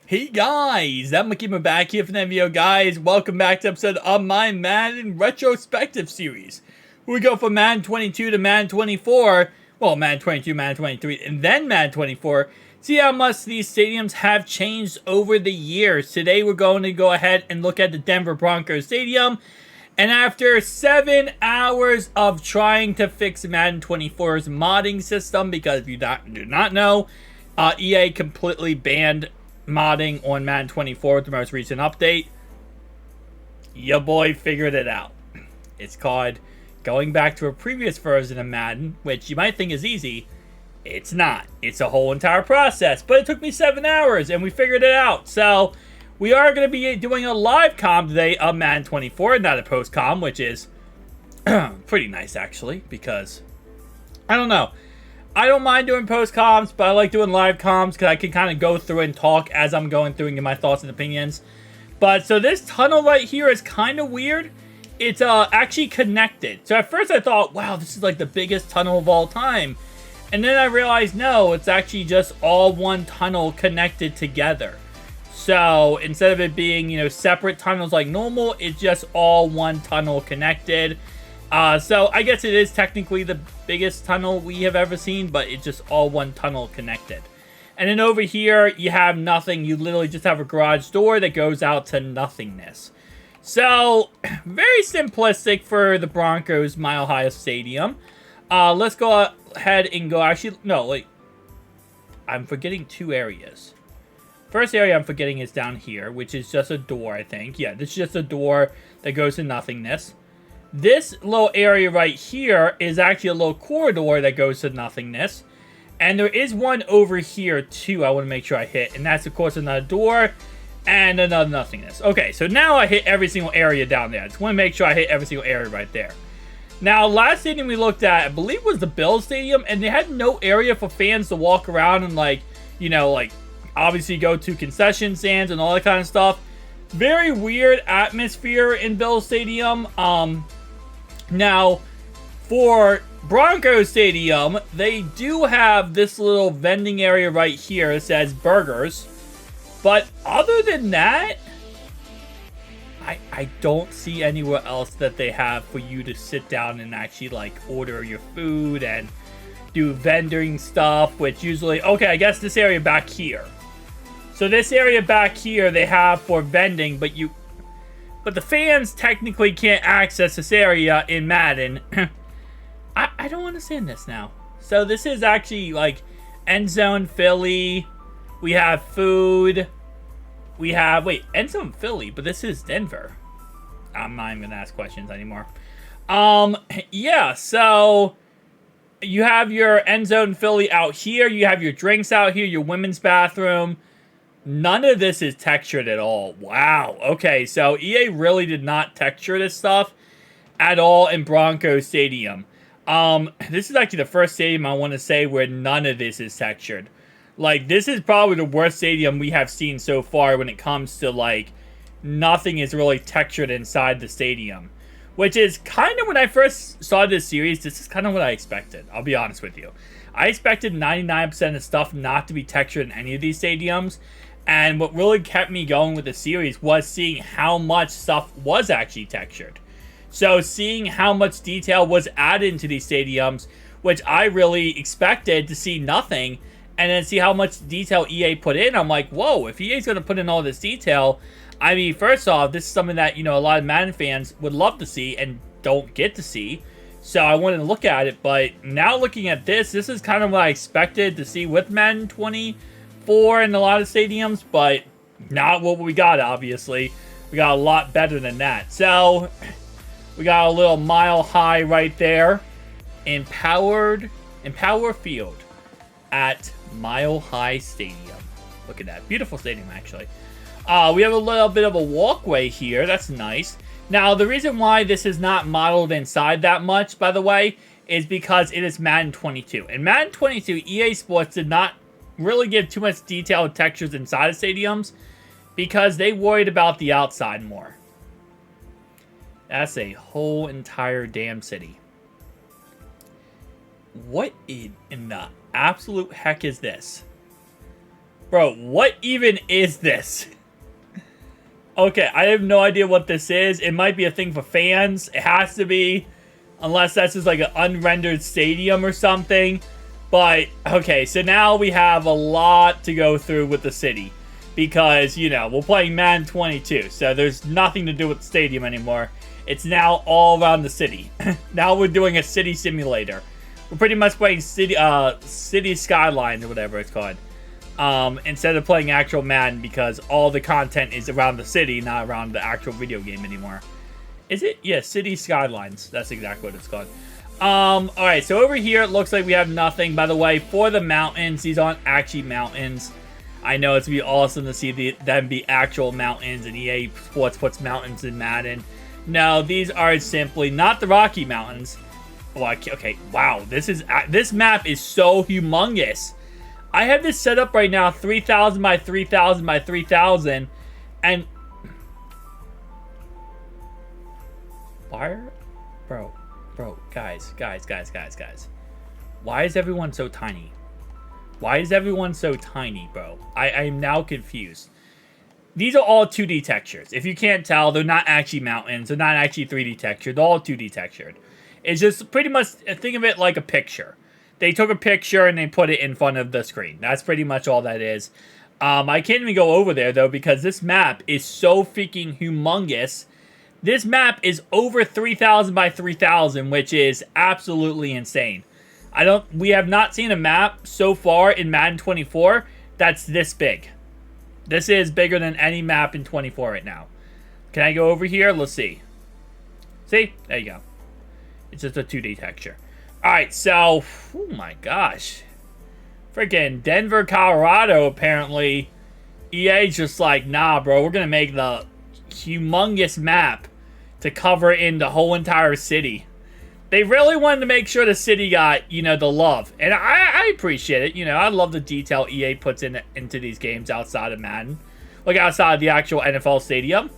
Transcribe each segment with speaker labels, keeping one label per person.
Speaker 1: Hey guys, I'm Gamer back here for the video, guys. Welcome back to episode of my Madden retrospective series. We go from Madden 22 to Madden 24. Well, Madden 22, Madden 23, and then Madden 24. See how much these stadiums have changed over the years. Today we're going to go ahead and look at the Denver Broncos Stadium. And after 7 hours of trying to fix Madden 24's modding system, because if you do not know, EA completely banned modding on Madden 24 with the most recent update. Your boy figured it out. It's called going back to a previous version of Madden, which you might think is easy. It's not. It's a whole entire process, but it took me 7 hours and we figured it out. So we are going to be doing a live comm today of Madden 24, not a post comm, which is pretty nice actually, because I don't know. I don't mind doing post comms, but I like doing live comms because I can kind of go through and talk as I'm going through and give my thoughts and opinions. But so this tunnel right here is kind of weird. It's actually connected. So at first I thought, wow, this is like the biggest tunnel of all time. And then I realized, no, it's actually just all one tunnel connected together. So instead of it being, separate tunnels like normal, it's just all one tunnel connected. So I guess it is technically the biggest tunnel we have ever seen, but it's just all one tunnel connected. And then over here, you have nothing. You literally just have a garage door that goes out to nothingness. So, very simplistic for the Broncos Mile High Stadium. Let's go ahead and go, actually, no, wait. I'm forgetting two areas. First area I'm forgetting is down here, which is just a door, I think. Yeah, this is just a door that goes to nothingness. This little area right here is actually a little corridor that goes to nothingness. And there is one over here, too, I want to make sure I hit. And that's, of course, another door and another nothingness. Okay, so now I hit every single area down there. I just want to make sure I hit every single area right there. Now, last stadium we looked at, I believe was the Bills Stadium. And they had no area for fans to walk around and, obviously go to concession stands and all that kind of stuff. Very weird atmosphere in Bills Stadium. Now, for Broncos Stadium, they do have this little vending area right here that says burgers. But other than that, I don't see anywhere else that they have for you to sit down and actually, order your food and do vending stuff, which usually... Okay, I guess this area back here. So this area back here they have for vending, but the fans technically can't access this area in Madden. I don't understand this now. So this is actually end zone Philly. We have food. We have end zone Philly, but this is Denver. I'm not even gonna ask questions anymore. Yeah, so you have your end zone Philly out here. You have your drinks out here, your women's bathroom. None of this is textured at all. Wow. Okay, so EA really did not texture this stuff at all in Broncos Stadium. This is actually the first stadium I want to say where none of this is textured. This is probably the worst stadium we have seen so far when it comes to, nothing is really textured inside the stadium. Which is kind of, when I first saw this series, this is kind of what I expected. I'll be honest with you. I expected 99% of stuff not to be textured in any of these stadiums. And what really kept me going with the series was seeing how much stuff was actually textured. So seeing how much detail was added into these stadiums, which I really expected to see nothing, and then see how much detail EA put in, I'm like, whoa, if EA's going to put in all this detail, I mean, first off, this is something that, a lot of Madden fans would love to see and don't get to see. So I wanted to look at it, but now looking at this is kind of what I expected to see with Madden 24 in a lot of stadiums, but not what we got, obviously. We got a lot better than that. So we got a little Mile High right there in Power Field at Mile High Stadium. Look at that. Beautiful stadium, actually. We have a little bit of a walkway here. That's nice. Now, the reason why this is not modeled inside that much, by the way, is because it is Madden 22. In Madden 22, EA Sports did not really give too much detailed textures inside of stadiums because they worried about the outside more. That's a whole entire damn city. What in the absolute heck is this? Bro, what even is this? Okay, I have no idea what this is. It might be a thing for fans. It has to be. Unless that's just like an unrendered stadium or something. But, okay, so now we have a lot to go through with the city. Because, you know, we're playing Madden 22. So there's nothing to do with the stadium anymore. It's now all around the city. Now we're doing a city simulator. We're pretty much playing city skylines or whatever it's called. Instead of playing actual Madden, because all the content is around the city, not around the actual video game anymore. Is it? Yeah, City Skylines. That's exactly what it's called. Alright, so over here, it looks like we have nothing. By the way, for the mountains, these aren't actually mountains. I know it's going to be awesome to see them be actual mountains, and EA Sports puts mountains in Madden. No, these are simply not the Rocky Mountains. Oh, okay, wow, this map is so humongous. I have this set up right now, 3,000 by 3,000 by 3,000, and fire, bro, guys. Why is everyone so tiny? Why is everyone so tiny, bro? I am now confused. These are all 2D textures. If you can't tell, they're not actually mountains. They're not actually 3D textured. They're all 2D textured. It's just pretty much, think of it like a picture. They took a picture and they put it in front of the screen. That's pretty much all that is. I can't even go over there, though, because this map is so freaking humongous. This map is over 3,000 by 3,000, which is absolutely insane. We have not seen a map so far in Madden 24 that's this big. This is bigger than any map in 24 right now. Can I go over here? Let's see. See? There you go. It's just a 2D texture. Alright, so, oh my gosh. Freaking Denver, Colorado, apparently. EA's just like, nah, bro, we're gonna make the humongous map to cover in the whole entire city. They really wanted to make sure the city got, you know, the love. And I appreciate it. You know, I love the detail EA puts into these games outside of Madden. Like outside of the actual NFL stadium.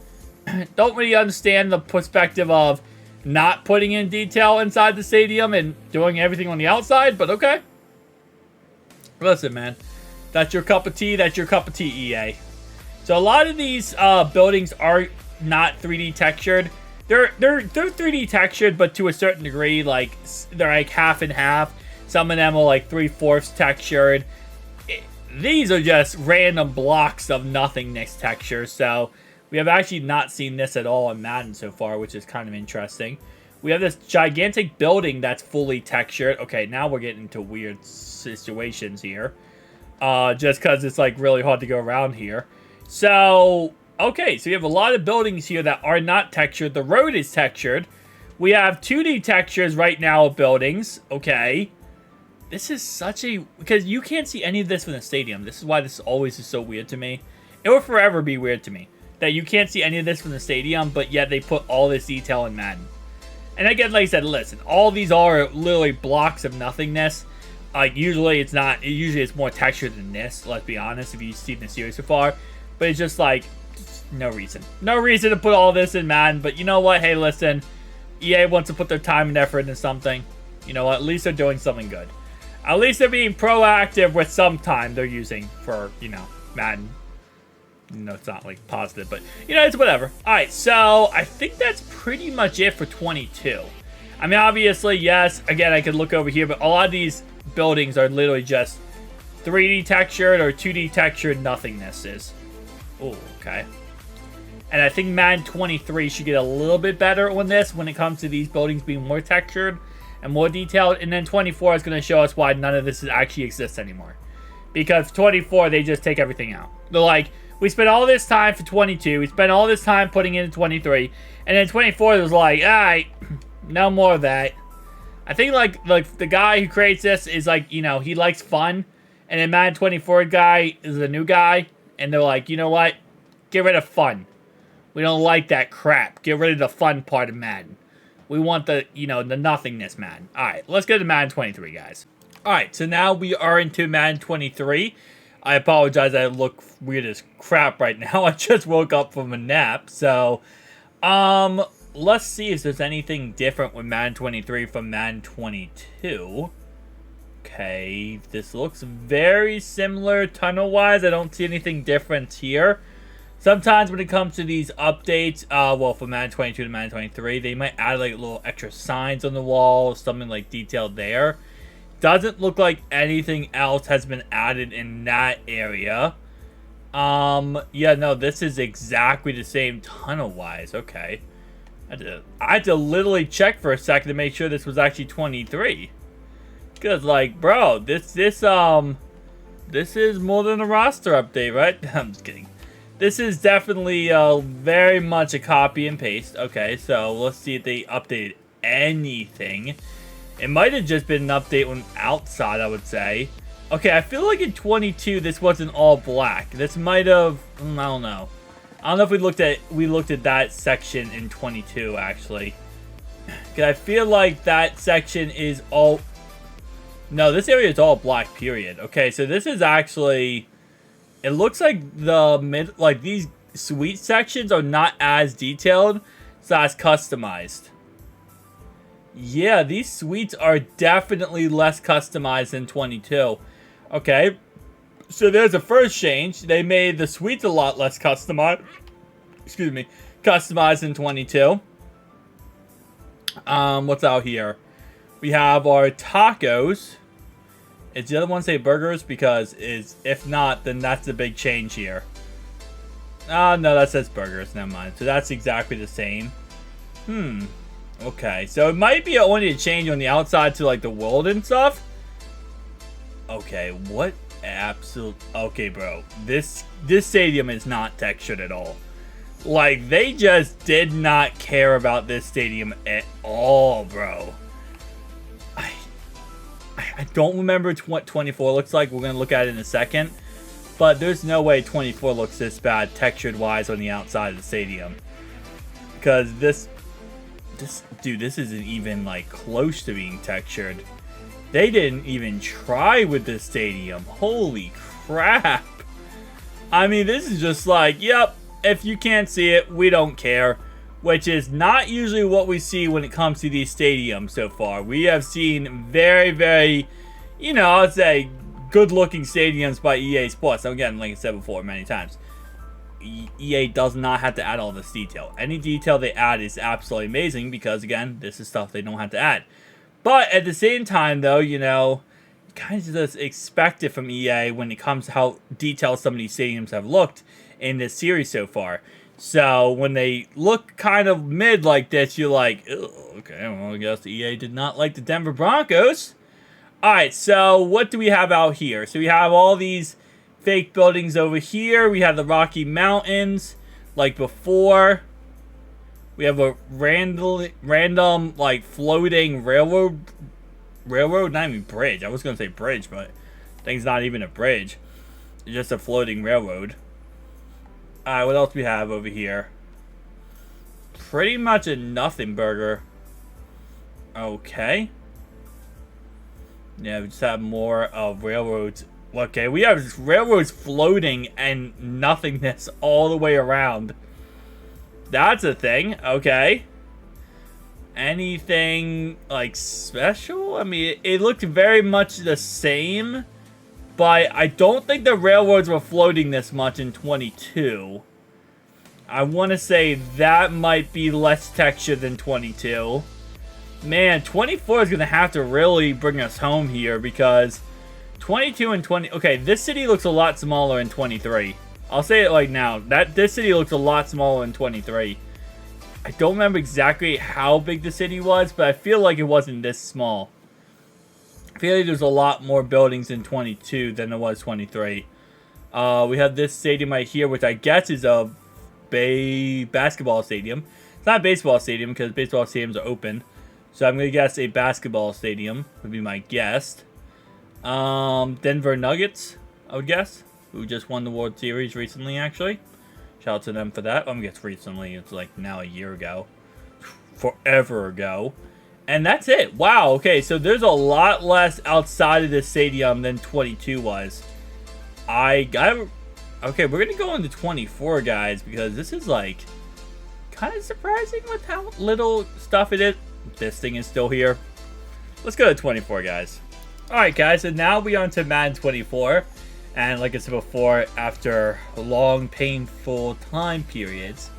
Speaker 1: Don't really understand the perspective of not putting in detail inside the stadium and doing everything on the outside, but okay. Listen, man. That's your cup of tea. That's your cup of tea, EA. So a lot of these buildings are not 3D textured. They're 3D textured, but to a certain degree, like they're like half and half. Some of them are like 3/4 textured. These are just random blocks of nothingness texture. So we have actually not seen this at all in Madden so far, which is kind of interesting. We have this gigantic building that's fully textured. Okay, now we're getting into weird situations here. Just because it's like really hard to go around here. So, okay, so you have a lot of buildings here that are not textured. The road is textured. We have 2D textures right now of buildings. Okay. This is such a... Because you can't see any of this from the stadium. This is why this always is so weird to me. It will forever be weird to me. That you can't see any of this from the stadium, but yet they put all this detail in Madden. And again, like I said, listen, all these are literally blocks of nothingness. Like, usually it's not... Usually it's more textured than this, let's be honest, if you've seen the series so far. But it's just like... No reason. No reason to put all this in Madden, but you know what? Hey, listen. EA wants to put their time and effort into something. You know what? At least they're doing something good. At least they're being proactive with some time they're using for, you know, Madden. No, it's not, like, positive, but, you know, it's whatever. Alright, so I think that's pretty much it for 22. I mean, obviously, yes, again, I could look over here, but a lot of these buildings are literally just 3D textured or 2D textured nothingnesses. Oh, okay. And I think Madden 23 should get a little bit better on this when it comes to these buildings being more textured and more detailed. And then 24 is going to show us why none of this actually exists anymore. Because 24, they just take everything out. They're like, we spent all this time for 22. We spent all this time putting in 23. And then 24 was like, alright, no more of that. I think, like the guy who creates this is like, you know, he likes fun. And then Madden 24 guy is a new guy. And they're like, you know what? Get rid of fun. We don't like that crap. Get rid of the fun part of Madden. We want the, you know, the nothingness Madden. Alright, let's go to Madden 23, guys. Alright, so now we are into Madden 23. I apologize, I look weird as crap right now. I just woke up from a nap. So, let's see if there's anything different with Madden 23 from Madden 22. Okay, this looks very similar tunnel-wise. I don't see anything different here. Sometimes when it comes to these updates, well, from Madden 22 to Madden 23, they might add like little extra signs on the wall, something like detailed there. Doesn't look like anything else has been added in that area. Yeah, no, this is exactly the same tunnel-wise. Okay. I had to literally check for a second to make sure this was actually 23. Because, like, bro, this is more than a roster update, right? I'm just kidding. This is definitely very much a copy and paste. Okay, so let's see if they updated anything. It might have just been an update on outside, I would say. Okay, I feel like in 22 this wasn't all black. This might have, I don't know. I don't know if we looked at that section in 22 actually. Cause I feel like that section is all. No, this area is all black. Period. Okay, so this is actually. It looks like these suite sections are not as detailed, so as customized. Yeah, these suites are definitely less customized than 22. Okay, so there's a first change. They made the suites a lot less customized. Excuse me, customized in 22. What's out here? We have our tacos. Is the other one say burgers? Because if not, then that's the big change here. No, that says burgers. Never mind. So that's exactly the same. Okay, so it might be only a change on the outside to like the world and stuff. Okay, what absolute? Okay, bro, this stadium is not textured at all. Like they just did not care about this stadium at all, bro. I don't remember what 24 looks like. We're gonna look at it in a second, but there's no way 24 looks this bad textured wise on the outside of the stadium. Because this isn't even like close to being textured. They didn't even try with this stadium. Holy crap. I mean, this is just like, yep, if you can't see it, we don't care. Which is not usually what we see when it comes to these stadiums so far. We have seen very, very, you know, I'd say good-looking stadiums by EA Sports. So again, like I said before many times, EA does not have to add all this detail. Any detail they add is absolutely amazing because, again, this is stuff they don't have to add. But at the same time, though, you know, you kind of just expect it from EA when it comes to how detailed some of these stadiums have looked in this series so far. So when they look kind of mid like this, you're like, okay, well, I guess the EA did not like the Denver Broncos. Alright, so what do we have out here? So we have all these fake buildings over here. We have the Rocky Mountains, like before. We have a random like floating railroad, not even bridge. I was gonna say bridge, but I think it's not even a bridge. It's just a floating railroad. Alright, what else we have over here? Pretty much a nothing burger. Okay. Yeah, we just have more of railroads. Okay, we have railroads floating and nothingness all the way around. That's a thing. Okay. Anything, like, special? I mean, it looked very much the same. But I don't think the railroads were floating this much in 22. I want to say that might be less texture than 22. Man, 24 is going to have to really bring us home here because 22 and 20... Okay, this city looks a lot smaller in 23. I'll say it like now. This city looks a lot smaller in 23. I don't remember exactly how big the city was, but I feel like it wasn't this small. I feel like there's a lot more buildings in 22 than there was 23. We have this stadium right here, which I guess is a basketball stadium. It's not a baseball stadium because baseball stadiums are open. So I'm going to guess a basketball stadium would be my guess. Denver Nuggets, I would guess, who just won the World Series recently, actually. Shout out to them for that. I guess recently, it's like now a year ago. Forever ago. And that's it. Wow, okay, so there's a lot less outside of this stadium than 22 was. Okay, we're going to go into 24, guys, because this is, like, kind of surprising with how little stuff it is. This thing is still here. Let's go to 24, guys. Alright guys, so now we are on to Madden 24. And like I said before, after long, painful time periods,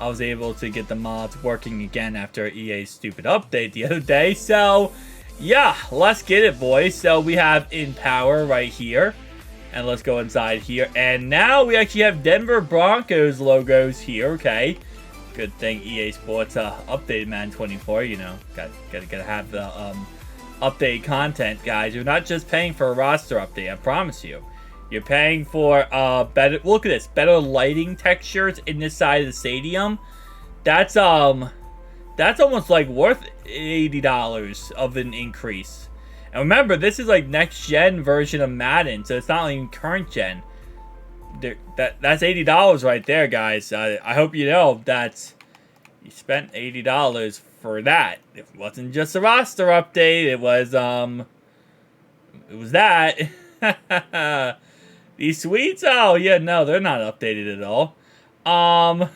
Speaker 1: I was able to get the mods working again after EA's stupid update the other day. So, yeah, let's get it, boys. So we have In Power right here. And let's go inside here. And now we actually have Denver Broncos logos here, okay. Good thing EA Sports updated Madden 24, you know. Gotta have the update content, guys. You're not just paying for a roster update, I promise you. You're paying for better, look at this, better lighting textures in this side of the stadium. That's almost like worth $80 of an increase. And remember, this is like next gen version of Madden, so it's not even current gen. That's $80 right there, guys. I hope you know that you spent $80 for that. It wasn't just a roster update. It was that. These suites? Oh yeah, no, they're not updated at all. Oh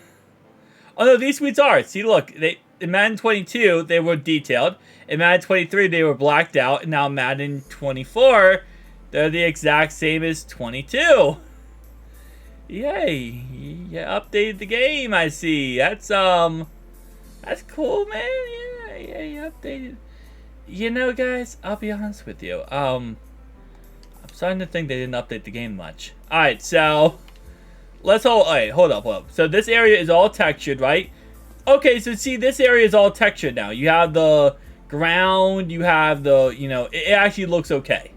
Speaker 1: no, these suites are. See, look, in Madden 22 they were detailed. In Madden 23 they were blacked out, and now Madden 24 they're the exact same as 22. Yay! You updated the game. I see. That's cool, man. Yeah, you updated. You know, guys, I'll be honest with you. I'm starting to think they didn't update the game much. All right, so let's hold up. So this area is all textured, right? Okay, so see, this area is all textured now. You have the ground. You have the, you know, it actually looks okay.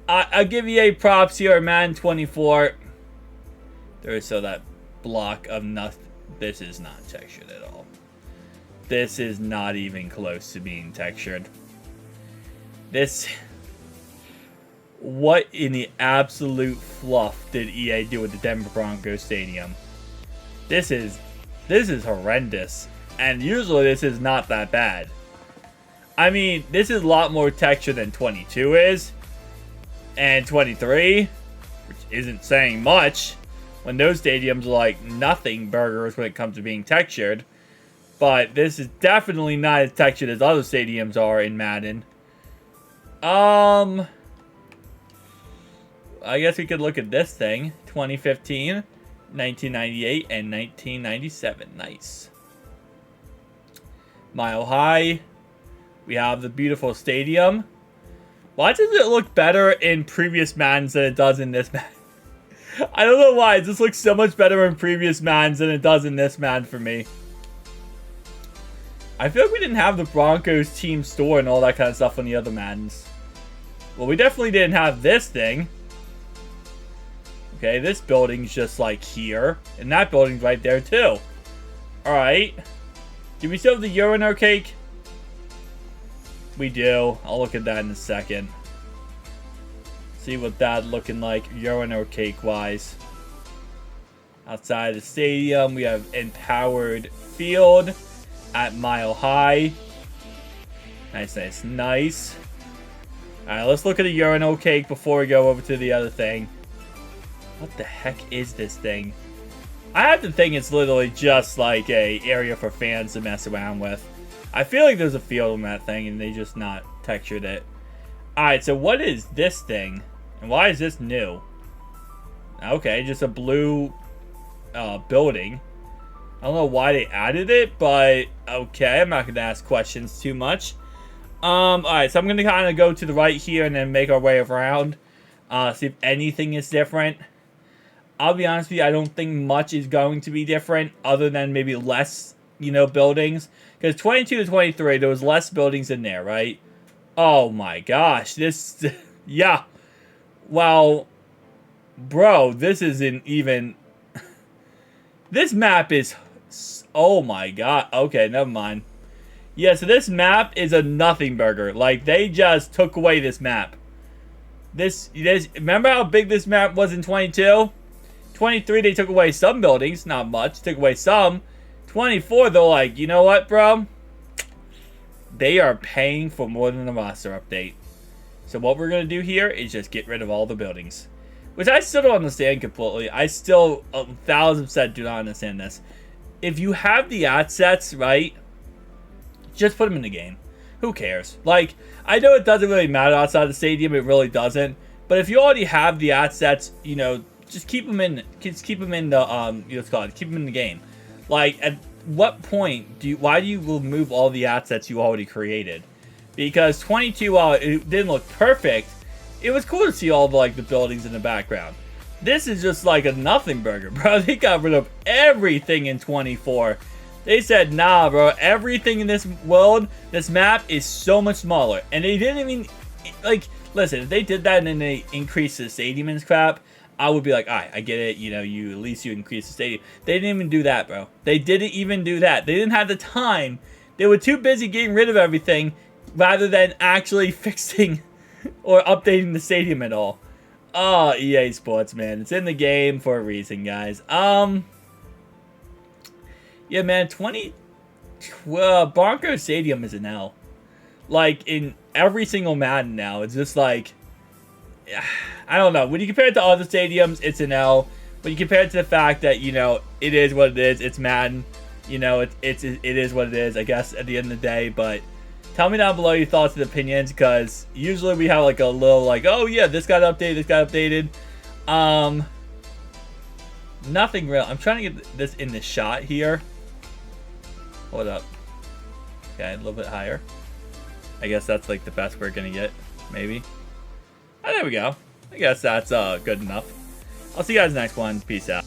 Speaker 1: I'll give you a props here at Madden 24. There is so that block of nothing. This is not textured at all. This is not even close to being textured. This... What in the absolute fluff did EA do with the Denver Broncos stadium? This is horrendous. And usually this is not that bad. I mean, this is a lot more texture than 22 is. And 23, which isn't saying much, when those stadiums are like nothing burgers when it comes to being textured. But this is definitely not as textured as other stadiums are in Madden. I guess we could look at this thing. 2015, 1998, and 1997. Nice. Mile High. We have the beautiful stadium. Why does it look better in previous Maddens than it does in this Madden? I don't know why. This looks so much better in previous Maddens than it does in this Madden for me. I feel like we didn't have the Broncos team store and all that kind of stuff on the other Maddens. Well, we definitely didn't have this thing. Okay, this building's just like here. And that building's right there too. Alright. Do we still have the urinal cake? We do. I'll look at that in a second. See what that's looking like urinal cake wise. Outside the stadium, we have Empowered Field at Mile High. Nice. Alright, let's look at the urinal cake before we go over to the other thing. What the heck is this thing? I have to think it's literally just like a area for fans to mess around with. I feel like there's a field on that thing and they just not textured it. Alright, so what is this thing? And why is this new? Okay, just a blue building. I don't know why they added it, but okay, I'm not going to ask questions too much. Alright, so I'm going to kind of go to the right here and then make our way around. See if anything is different. I'll be honest with you, I don't think much is going to be different other than maybe less, you know, buildings. Because 22 to 23, there was less buildings in there, right? Oh my gosh, this, yeah. Well, bro, this isn't even, this map is, oh my god, okay, never mind. Yeah, so this map is a nothing burger. Like, they just took away this map. This, remember how big this map was in 22? 23, they took away some buildings, not much, took away some. 24, they're like, you know what, bro? They are paying for more than a roster update. So what we're going to do here is just get rid of all the buildings. Which I still don't understand completely. I still 1000% do not understand this. If you have the assets, right, just put them in the game. who cares? Like, I know it doesn't really matter outside the stadium. It really doesn't. But if you already have the assets, you know, just keep them in. Just keep them in the what's called. Keep them in the game. Like, at what point why do you remove all the assets you already created? Because 22, while it didn't look perfect, it was cool to see all the, like, the buildings in the background. This is just like a nothing burger, bro. They got rid of everything in 24. They said, nah, bro, everything in this world, this map is so much smaller. And they didn't even, like, listen, if they did that and then they increased the stadium and crap, I would be like, alright, I get it, you know, at least you increase the stadium. They didn't even do that, bro. They didn't even do that. They didn't have the time. They were too busy getting rid of everything rather than actually fixing or updating the stadium at all. Oh, EA Sports, man. It's in the game for a reason, guys. Yeah, man, Broncos Stadium is an L. Like, in every single Madden now, it's just like, I don't know. When you compare it to other stadiums, it's an L. When you compare it to the fact that, you know, it is what it is. It's Madden. You know, it is what it is, I guess, at the end of the day. But tell me down below your thoughts and opinions, because usually we have, like, a little, like, oh, yeah, this got updated, this got updated. Nothing real. I'm trying to get this in the shot here. Hold up. Okay, a little bit higher. I guess that's like the best we're gonna get, maybe. Oh, there we go. I guess that's good enough. I'll see you guys next one. Peace out.